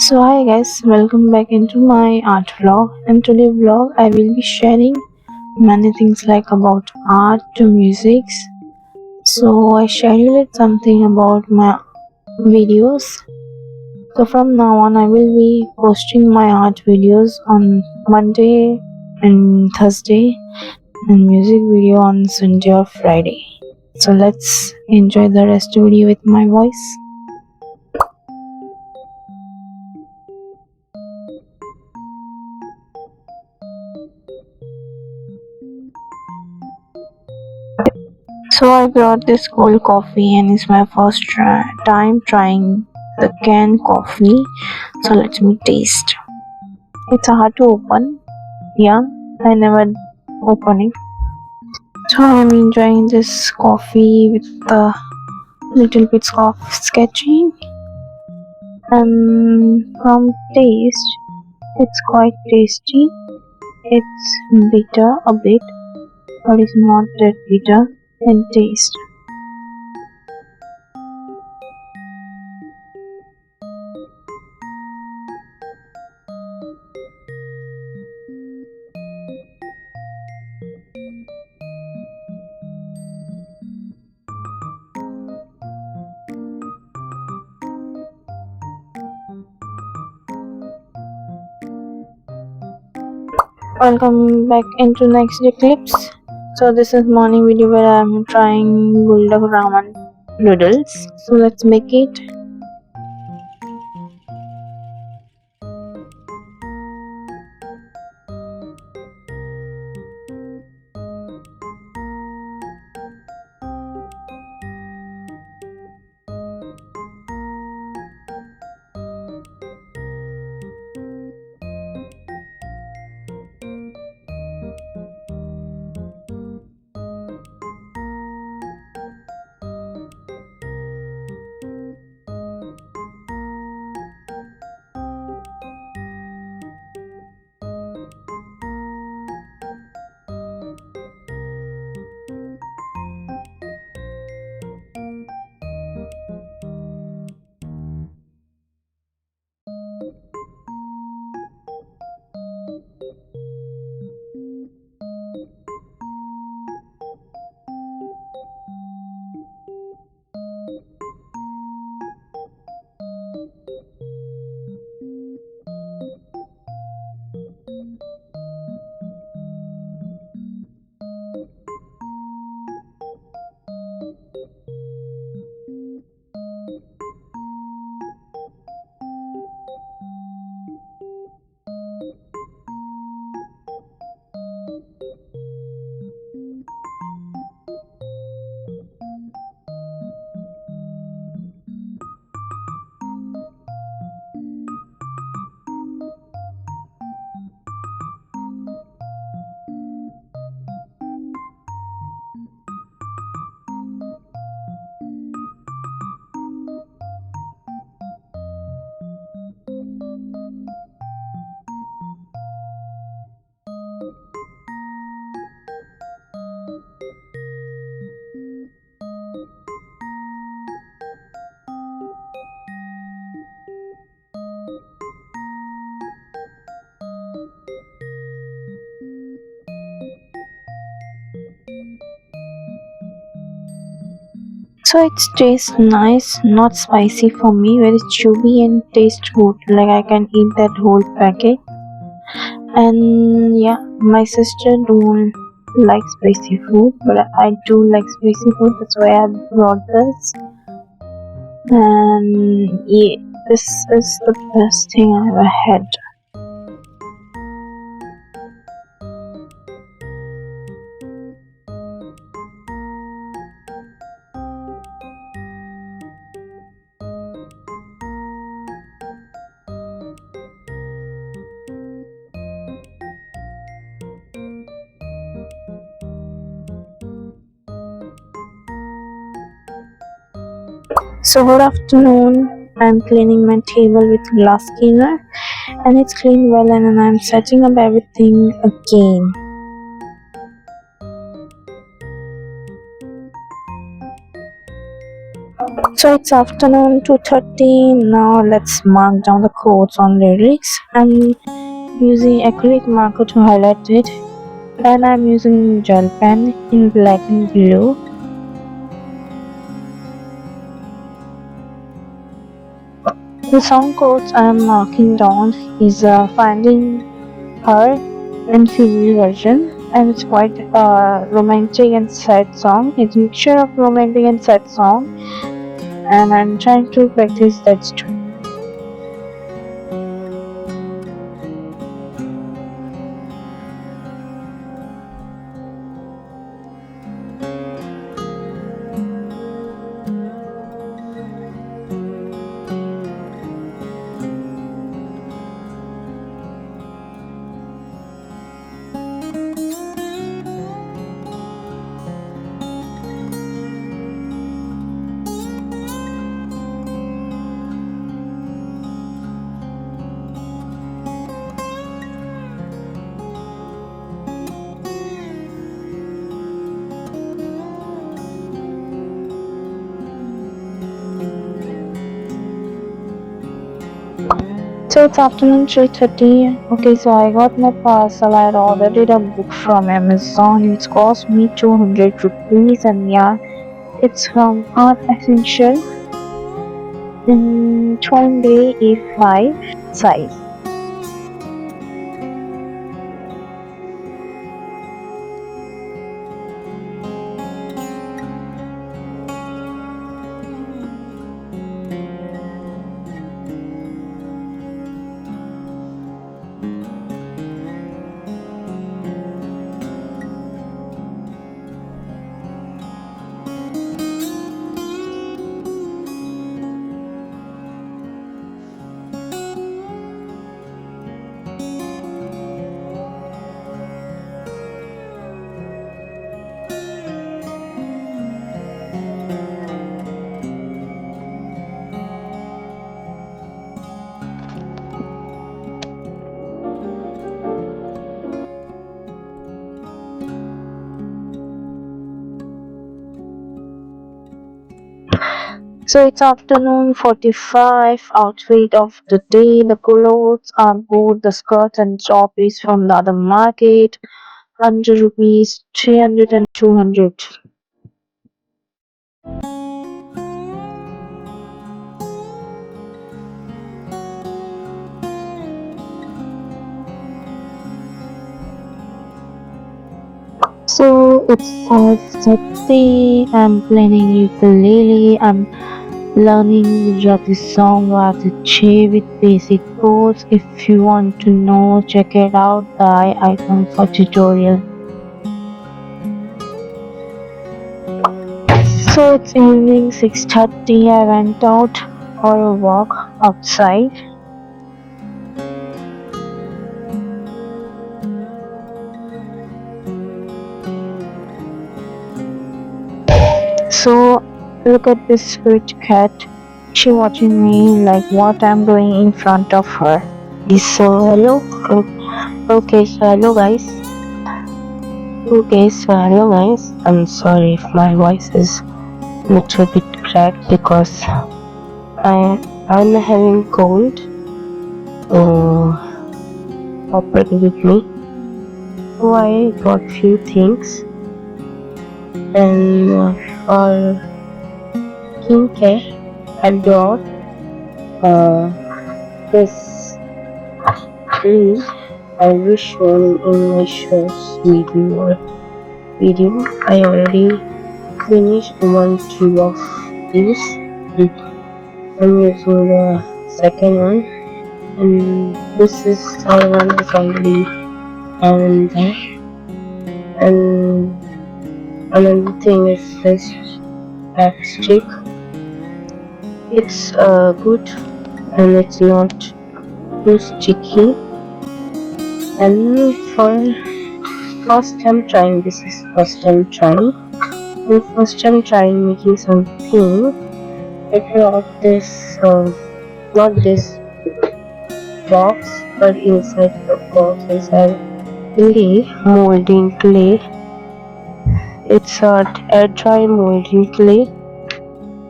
So hi guys, welcome back into my art vlog, and today vlog I will be sharing many things like about art to music. So I scheduled something about my videos. So from now on I will be posting my art videos on Monday and Thursday and music video on Sunday or Friday. So let's enjoy the rest of the video with my voice. So I brought this cold coffee and it's my first time trying the canned coffee. So let me taste. It's hard to open. Yeah, I never open it. So I'm enjoying this coffee with the little bits of sketching. And from taste, it's quite tasty. It's bitter a bit, but it's not that bitter in taste. Welcome back into next day clips. So this is morning video where I'm trying bulldog ramen noodles. So let's make it. So it tastes nice, not spicy for me, very chewy and taste good. Like I can eat that whole packet. And yeah, my sister don't like spicy food, but I do like spicy food. That's why I brought this. And yeah, this is the best thing I ever had. So good afternoon. I'm cleaning my table with glass cleaner and it's cleaned well, and then I'm setting up everything again. So it's afternoon 2:30. Now let's mark down the quotes on lyrics. I'm using acrylic marker to highlight it, and I'm using gel pen in black and blue. The song quotes I'm marking down is Finding Her and female version, and it's quite romantic and sad song. It's a mixture of romantic and sad song, and I'm trying to practice that too. So it's afternoon 3:30. Okay, so I got my parcel. I had ordered a book from Amazon. It's cost me 200 rupees, and yeah, it's from Art Essential in 20 A5 size. So it's afternoon 45. Outfit of the day. The clothes are both the skirt and top is from the other market. 100 rupees, 300 and 200. So it's 5:30. I'm playing ukulele. I'm learning Gujarati song Che with basic chords. If you want to know, check it out. The I icon for tutorial. So it's evening 6:30. I went out for a walk outside. So look at this sweet cat. She watching me like what I'm doing in front of her. So hello. Okay, so hello guys. Okay, so hello guys. I'm sorry if my voice is a little bit cracked because I'm having cold. Cooperate with me. So I got few things and for skincare I got this cream I will show in my shorts video. I already finished one tube of this. I'm using the second one, and this is one is already on there. And another thing is this stick. It's good and it's not too sticky. And for first time trying, this is first time trying. And first time trying making something. I brought this, not this box, but inside the box is a clay, molding clay. It's a air dry molding clay,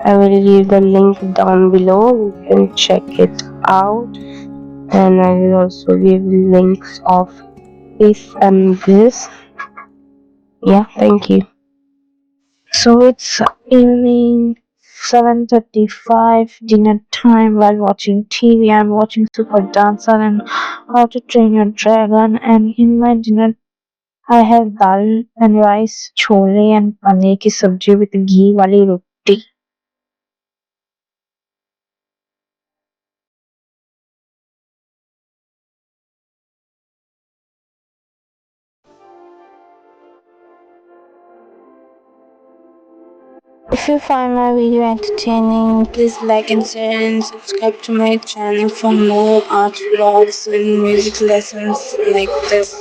I will leave the link down below. You can check it out, and I will also give links of this and this. Yeah, thank you. So it's evening 7:35 dinner time. While watching TV, I'm watching Super Dancer and How to Train Your Dragon, and in my dinner I have dal and rice, chole and paneer ki sabji with ghee wali roti. If you find my video entertaining, please like and share and subscribe to my channel for more art vlogs and music lessons like this.